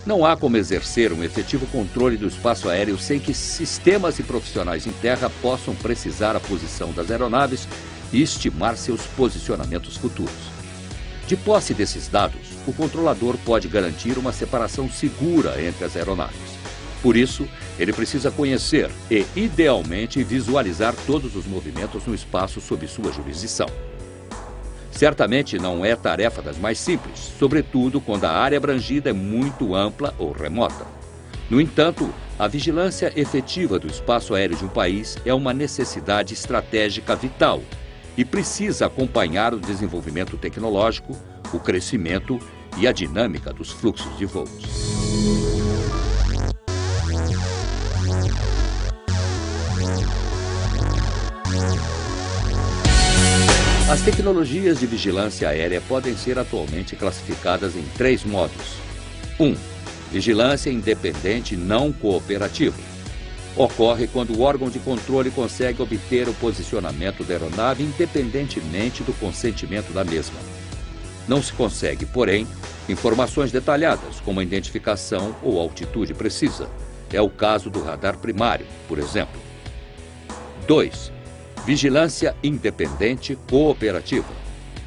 Não há como exercer um efetivo controle do espaço aéreo sem que sistemas e profissionais em terra possam precisar a posição das aeronaves e estimar seus posicionamentos futuros. De posse desses dados, o controlador pode garantir uma separação segura entre as aeronaves. Por isso, ele precisa conhecer e, idealmente, visualizar todos os movimentos no espaço sob sua jurisdição. Certamente não é tarefa das mais simples, sobretudo quando a área abrangida é muito ampla ou remota. No entanto, a vigilância efetiva do espaço aéreo de um país é uma necessidade estratégica vital e precisa acompanhar o desenvolvimento tecnológico, o crescimento e a dinâmica dos fluxos de voos. As tecnologias de vigilância aérea podem ser atualmente classificadas em 3 modos. 1. Vigilância independente não cooperativa. Ocorre quando o órgão de controle consegue obter o posicionamento da aeronave independentemente do consentimento da mesma. Não se consegue, porém, informações detalhadas, como a identificação ou altitude precisa. É o caso do radar primário, por exemplo. 2. Vigilância independente cooperativa.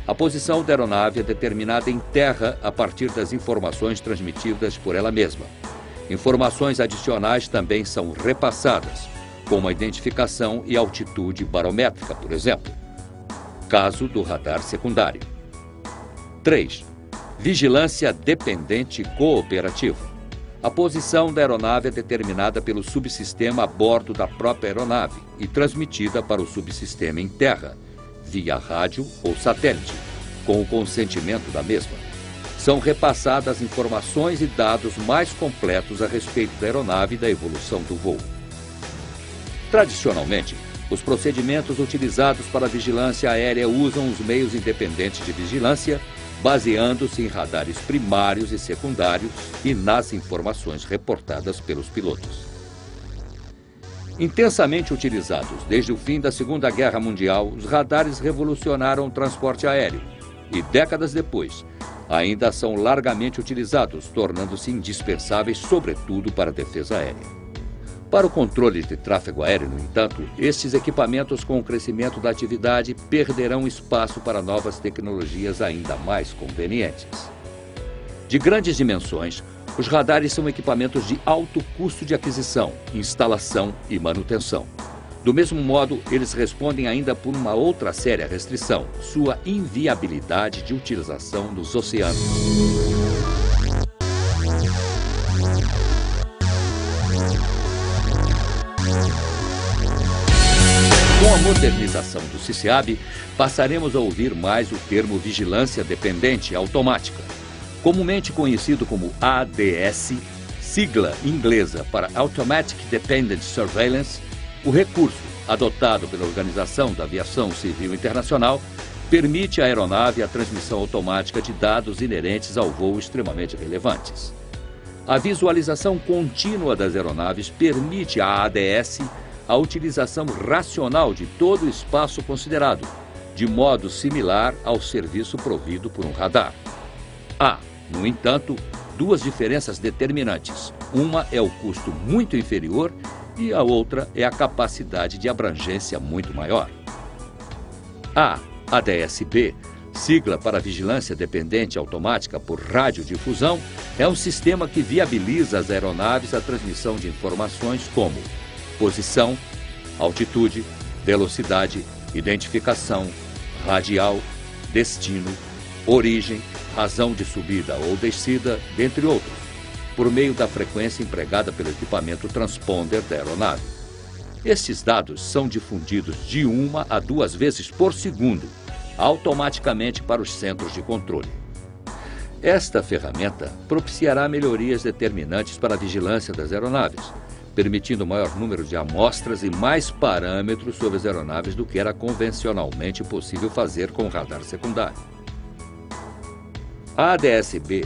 A posição da aeronave é determinada em terra a partir das informações transmitidas por ela mesma. Informações adicionais também são repassadas, como a identificação e altitude barométrica, por exemplo. Caso do radar secundário. 3. Vigilância dependente cooperativa. A posição da aeronave é determinada pelo subsistema a bordo da própria aeronave e transmitida para o subsistema em terra, via rádio ou satélite, com o consentimento da mesma. São repassadas informações e dados mais completos a respeito da aeronave e da evolução do voo. Tradicionalmente, os procedimentos utilizados para a vigilância aérea usam os meios independentes de vigilância, baseando-se em radares primários e secundários e nas informações reportadas pelos pilotos. Intensamente utilizados desde o fim da Segunda Guerra Mundial, os radares revolucionaram o transporte aéreo e, décadas depois, ainda são largamente utilizados, tornando-se indispensáveis, sobretudo para a defesa aérea. Para o controle de tráfego aéreo, no entanto, estes equipamentos com o crescimento da atividade perderão espaço para novas tecnologias ainda mais convenientes. De grandes dimensões, os radares são equipamentos de alto custo de aquisição, instalação e manutenção. Do mesmo modo, eles respondem ainda por uma outra séria restrição, sua inviabilidade de utilização nos oceanos. Com a modernização do CICIAB, passaremos a ouvir mais o termo vigilância dependente automática. Comumente conhecido como ADS, sigla inglesa para Automatic Dependent Surveillance, o recurso, adotado pela Organização da Aviação Civil Internacional, permite à aeronave a transmissão automática de dados inerentes ao voo extremamente relevantes. A visualização contínua das aeronaves permite à ADS a utilização racional de todo o espaço considerado, de modo similar ao serviço provido por um radar. Há, no entanto, duas diferenças determinantes. Uma é o custo muito inferior e a outra é a capacidade de abrangência muito maior. A ADS-B, sigla para Vigilância Dependente Automática por Radiodifusão, é um sistema que viabiliza às aeronaves a transmissão de informações como posição, altitude, velocidade, identificação, radial, destino, origem, razão de subida ou descida, dentre outros, por meio da frequência empregada pelo equipamento transponder da aeronave. Estes dados são difundidos de 1 a 2 vezes por segundo, automaticamente para os centros de controle. Esta ferramenta propiciará melhorias determinantes para a vigilância das aeronaves, permitindo maior número de amostras e mais parâmetros sobre as aeronaves do que era convencionalmente possível fazer com o radar secundário. A ADS-B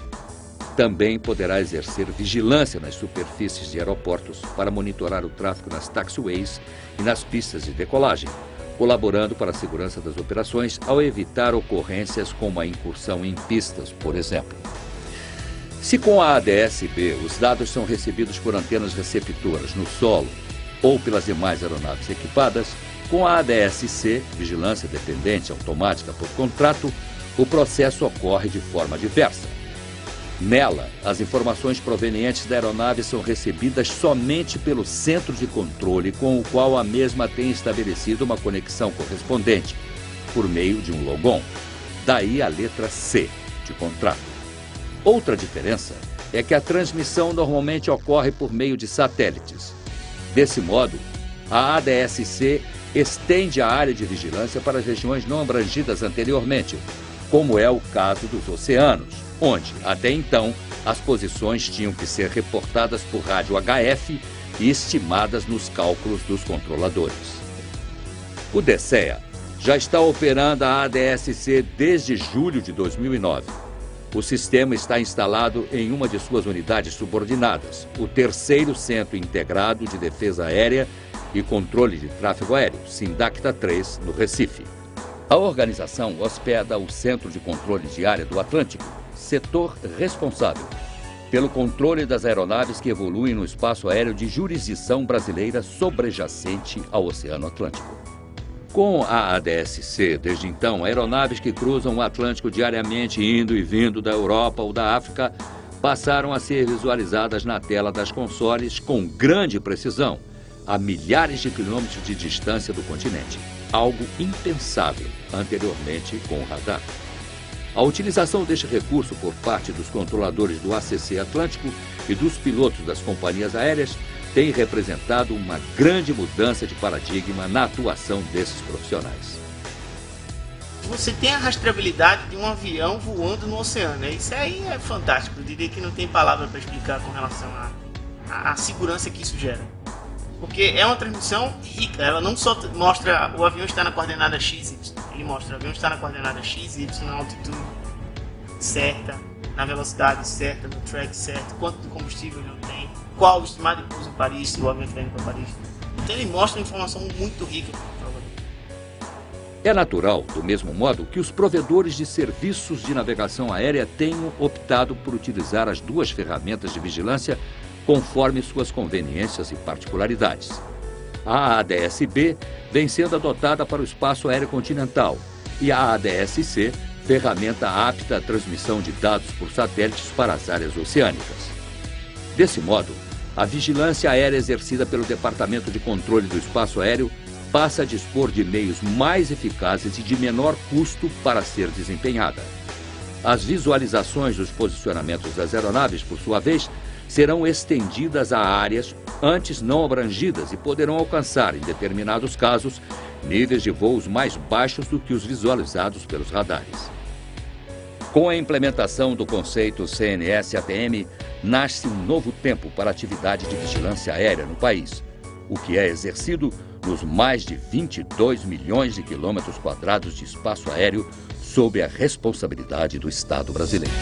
também poderá exercer vigilância nas superfícies de aeroportos para monitorar o tráfego nas taxiways e nas pistas de decolagem, colaborando para a segurança das operações ao evitar ocorrências como a incursão em pistas, por exemplo. Se com a ADS-B os dados são recebidos por antenas receptoras no solo ou pelas demais aeronaves equipadas, com a ADS-C, vigilância dependente automática por contrato, o processo ocorre de forma diversa. Nela, as informações provenientes da aeronave são recebidas somente pelo centro de controle com o qual a mesma tem estabelecido uma conexão correspondente, por meio de um logon. Daí a letra C, de contrato. Outra diferença é que a transmissão normalmente ocorre por meio de satélites. Desse modo, a ADS-C estende a área de vigilância para as regiões não abrangidas anteriormente, como é o caso dos oceanos, onde, até então, as posições tinham que ser reportadas por rádio HF e estimadas nos cálculos dos controladores. O DCEA já está operando a ADS-C desde julho de 2009. O sistema está instalado em uma de suas unidades subordinadas, o 3º Centro Integrado de Defesa Aérea e Controle de Tráfego Aéreo, Sindacta 3, no Recife. A organização hospeda o Centro de Controle de Área do Atlântico, setor responsável pelo controle das aeronaves que evoluem no espaço aéreo de jurisdição brasileira sobrejacente ao Oceano Atlântico. Com a ADS-C, desde então, aeronaves que cruzam o Atlântico diariamente indo e vindo da Europa ou da África passaram a ser visualizadas na tela das consoles com grande precisão, a milhares de quilômetros de distância do continente, algo impensável anteriormente com o radar. A utilização deste recurso por parte dos controladores do ACC Atlântico e dos pilotos das companhias aéreas tem representado uma grande mudança de paradigma na atuação desses profissionais. Você tem a rastreabilidade de um avião voando no oceano, né? Isso aí é fantástico, eu diria que não tem palavra para explicar com relação à segurança que isso gera. Porque é uma transmissão rica, ela não só mostra o avião está na coordenada XY, ele mostra o avião está na coordenada XY, na altitude certa, na velocidade certa, no track certo, quanto de combustível ele tem, qual o estimado de pouso em Paris, se o avião está indo para Paris. Então ele mostra uma informação muito rica para o controlador. É natural, do mesmo modo, que os provedores de serviços de navegação aérea tenham optado por utilizar as duas ferramentas de vigilância conforme suas conveniências e particularidades. A ADS-B vem sendo adotada para o espaço aéreo continental e a ADS-C, ferramenta apta à transmissão de dados por satélites para as áreas oceânicas. Desse modo, a vigilância aérea exercida pelo Departamento de Controle do Espaço Aéreo passa a dispor de meios mais eficazes e de menor custo para ser desempenhada. As visualizações dos posicionamentos das aeronaves, por sua vez, serão estendidas a áreas antes não abrangidas e poderão alcançar, em determinados casos, níveis de voos mais baixos do que os visualizados pelos radares. Com a implementação do conceito CNS-ATM, nasce um novo tempo para a atividade de vigilância aérea no país, o que é exercido nos mais de 22 milhões de quilômetros quadrados de espaço aéreo sob a responsabilidade do Estado brasileiro.